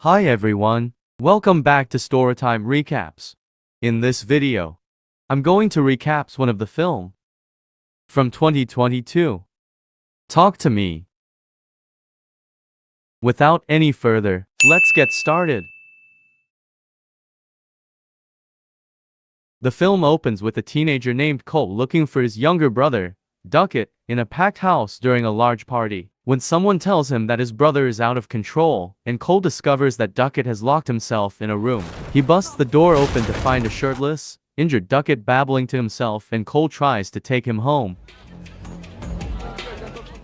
Hi everyone, welcome back to Storytime Recaps. In this video, I'm going to recap one of the film from 2022. Talk to Me. Without any further, let's get started. The film opens with a teenager named Cole looking for his younger brother, Duckett, in a packed house during a large party. When someone tells him that his brother is out of control, and Cole discovers that Duckett has locked himself in a room. He busts the door open to find a shirtless, injured Duckett babbling to himself, and Cole tries to take him home.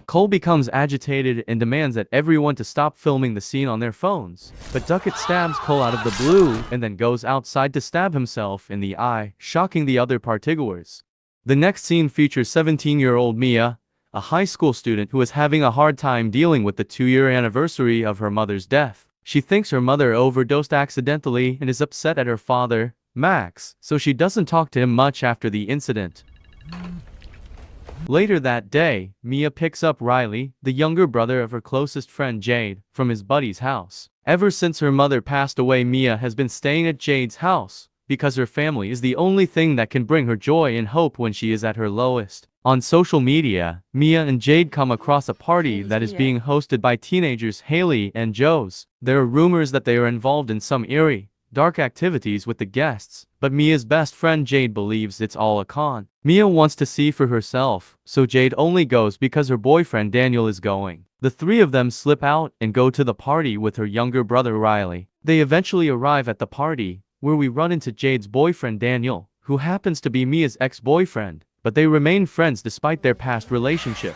Cole becomes agitated and demands that everyone to stop filming the scene on their phones. But Duckett stabs Cole out of the blue and then goes outside to stab himself in the eye, shocking the other partygoers. The next scene features 17-year-old Mia, a high school student who is having a hard time dealing with the 2-year anniversary of her mother's death. She thinks her mother overdosed accidentally and is upset at her father, Max, so she doesn't talk to him much after the incident. Later that day, Mia picks up Riley, the younger brother of her closest friend Jade, from his buddy's house. Ever since her mother passed away, Mia has been staying at Jade's house, because her family is the only thing that can bring her joy and hope when she is at her lowest. On social media, Mia and Jade come across a party that is being hosted by teenagers Haley and Joes. There are rumors that they are involved in some eerie, dark activities with the guests, but Mia's best friend Jade believes it's all a con. Mia wants to see for herself, so Jade only goes because her boyfriend Daniel is going. The three of them slip out and go to the party with her younger brother Riley. They eventually arrive at the party, where we run into Jade's boyfriend Daniel, who happens to be Mia's ex-boyfriend, but they remain friends despite their past relationship.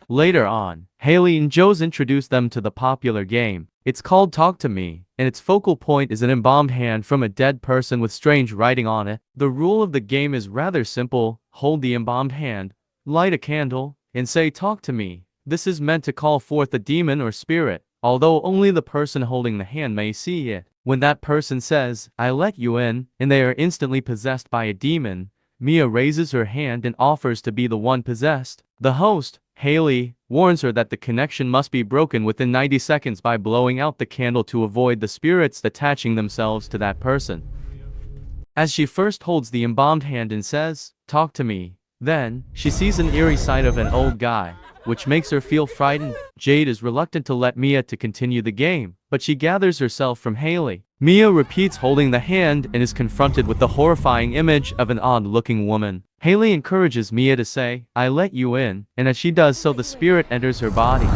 Later on, Haley and Joes introduce them to the popular game. It's called Talk to Me, and its focal point is an embalmed hand from a dead person with strange writing on it. The rule of the game is rather simple: hold the embalmed hand, light a candle, and say "Talk to me." This is meant to call forth a demon or spirit, although only the person holding the hand may see it. When that person says, "I let you in," and they are instantly possessed by a demon, Mia raises her hand and offers to be the one possessed. The host, Haley, warns her that the connection must be broken within 90 seconds by blowing out the candle to avoid the spirits attaching themselves to that person. As she first holds the embalmed hand and says, "Talk to me," then, she sees an eerie sight of an old guy, which makes her feel frightened. Jade is reluctant to let Mia to continue the game, but she gathers herself from Haley. Mia repeats holding the hand and is confronted with the horrifying image of an odd-looking woman. Haley encourages Mia to say, "I let you in," and as she does so, the spirit enters her body.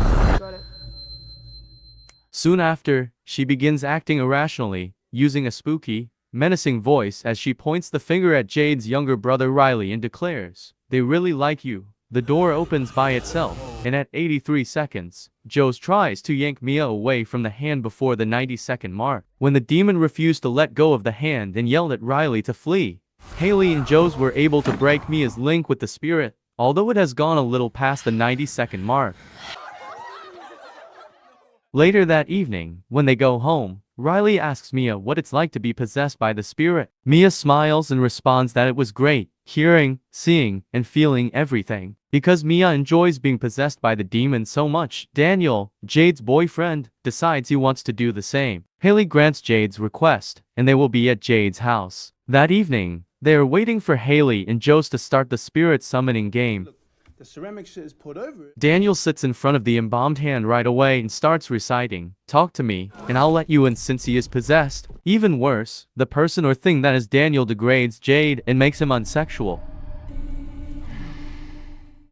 Soon after, she begins acting irrationally, using a spooky, menacing voice as she points the finger at Jade's younger brother Riley and declares, "They really like you." The door opens by itself, and at 83 seconds, Joes tries to yank Mia away from the hand before the 90-second mark. When the demon refused to let go of the hand and yelled at Riley to flee, Haley and Joes were able to break Mia's link with the spirit, although it has gone a little past the 90-second mark. Later that evening, when they go home, Riley asks Mia what it's like to be possessed by the spirit. Mia smiles and responds that it was great, hearing, seeing, and feeling everything. Because Mia enjoys being possessed by the demon so much, Daniel, Jade's boyfriend, decides he wants to do the same. Haley grants Jade's request, and they will be at Jade's house. That evening, they are waiting for Haley and Joes to start the spirit summoning game. The ceramic shit is poured over it. Daniel sits in front of the embalmed hand right away and starts reciting, "Talk to me, and I'll let you in," since he is possessed. Even worse, the person or thing that is Daniel degrades Jade and makes him unsexual.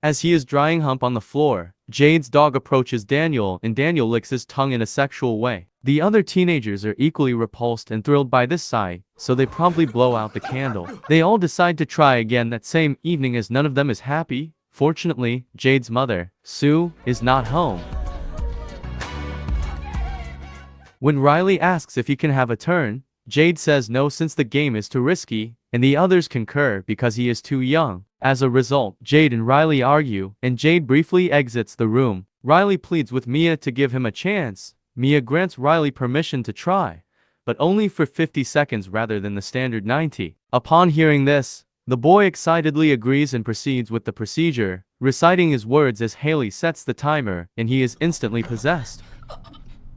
As he is drying hump on the floor, Jade's dog approaches Daniel and Daniel licks his tongue in a sexual way. The other teenagers are equally repulsed and thrilled by this sight, so they promptly blow out the candle. They all decide to try again that same evening as none of them is happy. Fortunately, Jade's mother, Sue, is not home. When Riley asks if he can have a turn, Jade says no since the game is too risky, and the others concur because he is too young. As a result, Jade and Riley argue, and Jade briefly exits the room. Riley pleads with Mia to give him a chance. Mia grants Riley permission to try, but only for 50 seconds rather than the standard 90. Upon hearing this, the boy excitedly agrees and proceeds with the procedure, reciting his words as Haley sets the timer, and he is instantly possessed.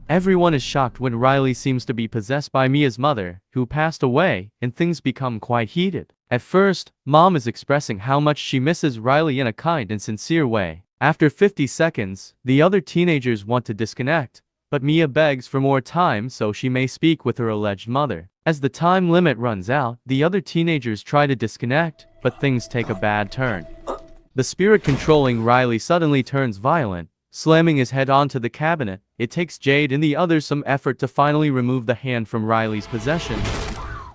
Everyone is shocked when Riley seems to be possessed by Mia's mother, who passed away, and things become quite heated. At first, Mom is expressing how much she misses Riley in a kind and sincere way. After 50 seconds, the other teenagers want to disconnect, but Mia begs for more time so she may speak with her alleged mother. As the time limit runs out, the other teenagers try to disconnect, but things take a bad turn. The spirit controlling Riley suddenly turns violent, slamming his head onto the cabinet. It takes Jade and the others some effort to finally remove the hand from Riley's possession.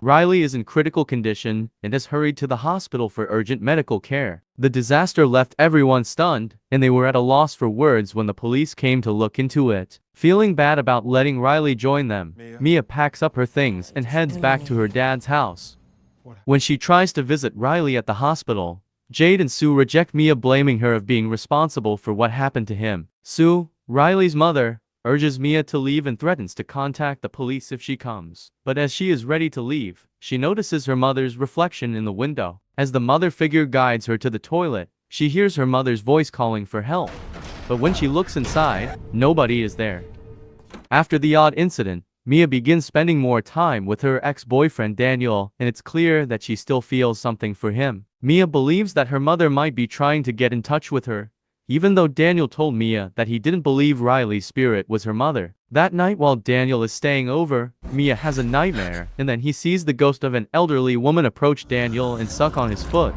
Riley is in critical condition and is hurried to the hospital for urgent medical care. The disaster left everyone stunned, and they were at a loss for words when the police came to look into it. Feeling bad about letting Riley join them, Mia packs up her things and heads back to her dad's house. When she tries to visit Riley at the hospital, Jade and Sue reject Mia, blaming her of being responsible for what happened to him. Sue, Riley's mother, urges Mia to leave and threatens to contact the police if she comes. But as she is ready to leave, she notices her mother's reflection in the window. As the mother figure guides her to the toilet, she hears her mother's voice calling for help. But when she looks inside, nobody is there. After the odd incident, Mia begins spending more time with her ex-boyfriend Daniel, and it's clear that she still feels something for him. Mia believes that her mother might be trying to get in touch with her, even though Daniel told Mia that he didn't believe Riley's spirit was her mother. That night while Daniel is staying over, Mia has a nightmare, and then he sees the ghost of an elderly woman approach Daniel and suck on his foot.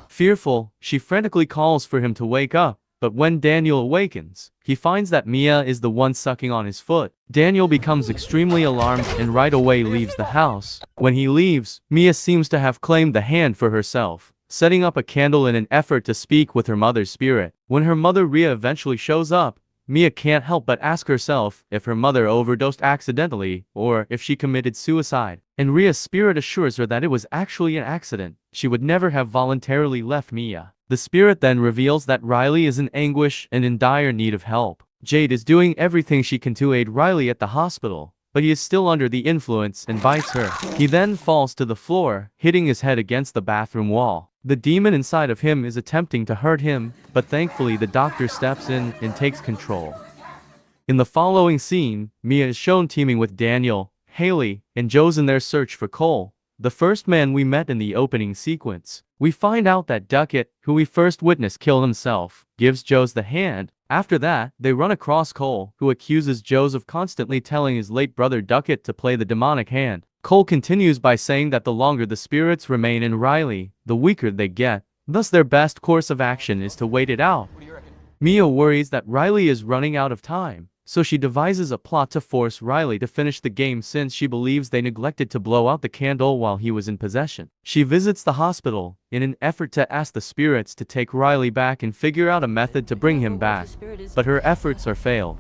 Fearful, she frantically calls for him to wake up, but when Daniel awakens, he finds that Mia is the one sucking on his foot. Daniel becomes extremely alarmed and right away leaves the house. When he leaves, Mia seems to have claimed the hand for herself, setting up a candle in an effort to speak with her mother's spirit. When her mother Rhea eventually shows up, Mia can't help but ask herself if her mother overdosed accidentally or if she committed suicide. And Rhea's spirit assures her that it was actually an accident. She would never have voluntarily left Mia. The spirit then reveals that Riley is in anguish and in dire need of help. Jade is doing everything she can to aid Riley at the hospital, but he is still under the influence and bites her. He then falls to the floor, hitting his head against the bathroom wall. The demon inside of him is attempting to hurt him, but thankfully the doctor steps in and takes control. In the following scene, Mia is shown teaming with Daniel, Haley, and Joe's in their search for Cole, the first man we met in the opening sequence. We find out that Duckett, who we first witnessed kill himself, gives Joe's the hand. After that, they run across Cole, who accuses Joe's of constantly telling his late brother Duckett to play the demonic hand. Cole continues by saying that the longer the spirits remain in Riley, the weaker they get. Thus their best course of action is to wait it out. Mia worries that Riley is running out of time, so she devises a plot to force Riley to finish the game since she believes they neglected to blow out the candle while he was in possession. She visits the hospital in an effort to ask the spirits to take Riley back and figure out a method to bring him back, but her efforts are failed.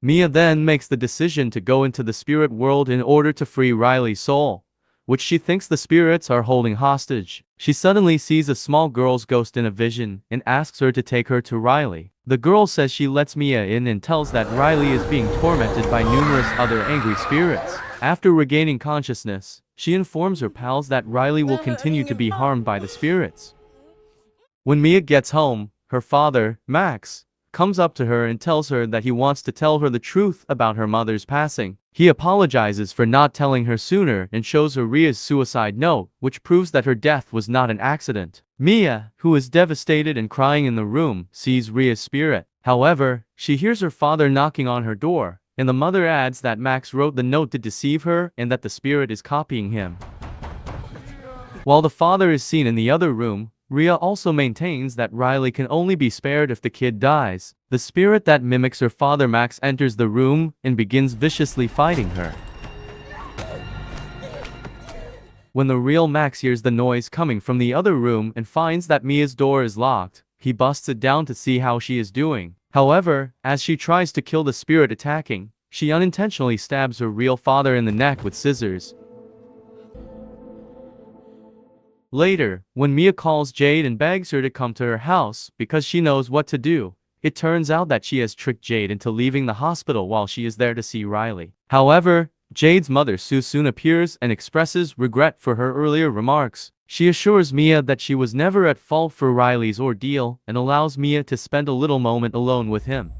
Mia then makes the decision to go into the spirit world in order to free Riley's soul, which she thinks the spirits are holding hostage. She suddenly sees a small girl's ghost in a vision and asks her to take her to Riley. The girl says she lets Mia in and tells that Riley is being tormented by numerous other angry spirits. After regaining consciousness, she informs her pals that Riley will continue to be harmed by the spirits. When Mia gets home, her father, Max, comes up to her and tells her that he wants to tell her the truth about her mother's passing. He apologizes for not telling her sooner and shows her Rhea's suicide note, which proves that her death was not an accident. Mia, who is devastated and crying in the room, sees Rhea's spirit. However, she hears her father knocking on her door, and the mother adds that Max wrote the note to deceive her and that the spirit is copying him. While the father is seen in the other room, Rhea also maintains that Riley can only be spared if the kid dies. The spirit that mimics her father Max enters the room and begins viciously fighting her. When the real Max hears the noise coming from the other room and finds that Mia's door is locked, he busts it down to see how she is doing. However, as she tries to kill the spirit attacking, she unintentionally stabs her real father in the neck with scissors. Later, when Mia calls Jade and begs her to come to her house because she knows what to do, it turns out that she has tricked Jade into leaving the hospital while she is there to see Riley. However, Jade's mother Sue soon appears and expresses regret for her earlier remarks. She assures Mia that she was never at fault for Riley's ordeal and allows Mia to spend a little moment alone with him.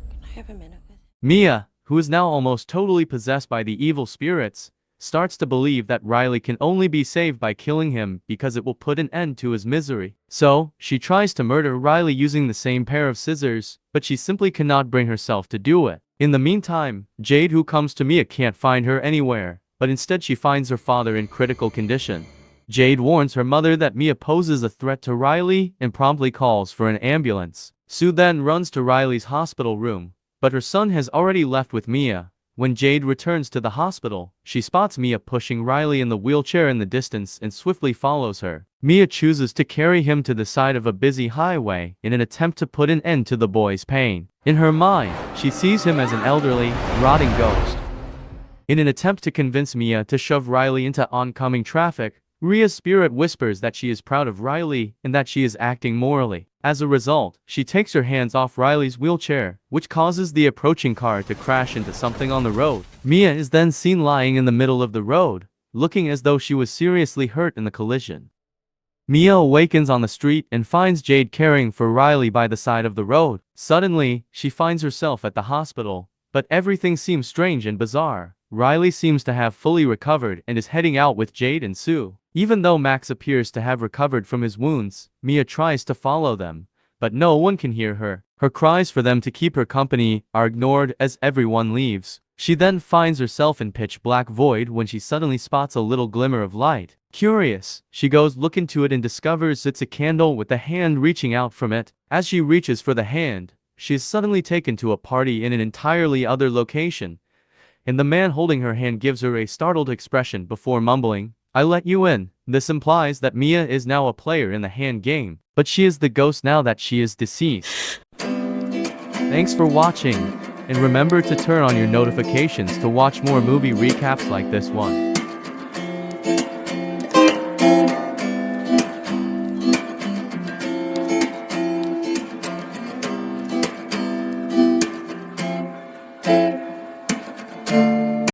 Can I have a minute? Mia, who is now almost totally possessed by the evil spirits, starts to believe that Riley can only be saved by killing him because it will put an end to his misery. So, she tries to murder Riley using the same pair of scissors, but she simply cannot bring herself to do it. In the meantime, Jade, who comes to Mia, can't find her anywhere, but instead she finds her father in critical condition. Jade warns her mother that Mia poses a threat to Riley and promptly calls for an ambulance. Sue then runs to Riley's hospital room, but her son has already left with Mia. When Jade returns to the hospital, she spots Mia pushing Riley in the wheelchair in the distance and swiftly follows her. Mia chooses to carry him to the side of a busy highway in an attempt to put an end to the boy's pain. In her mind, she sees him as an elderly, rotting ghost. In an attempt to convince Mia to shove Riley into oncoming traffic, Ria's spirit whispers that she is proud of Riley and that she is acting morally. As a result, she takes her hands off Riley's wheelchair, which causes the approaching car to crash into something on the road. Mia is then seen lying in the middle of the road, looking as though she was seriously hurt in the collision. Mia awakens on the street and finds Jade caring for Riley by the side of the road. Suddenly, she finds herself at the hospital, but everything seems strange and bizarre. Riley seems to have fully recovered and is heading out with Jade and Sue. Even though Max appears to have recovered from his wounds, Mia tries to follow them, but no one can hear her. Her cries for them to keep her company are ignored as everyone leaves. She then finds herself in pitch black void when she suddenly spots a little glimmer of light. Curious, she goes look into it and discovers it's a candle with a hand reaching out from it. As she reaches for the hand, she is suddenly taken to a party in an entirely other location, and the man holding her hand gives her a startled expression before mumbling, "I let you in." This implies that Mia is now a player in the hand game, but she is the ghost now that she is deceased. Thanks for watching, and remember to turn on your notifications to watch more movie recaps like this one.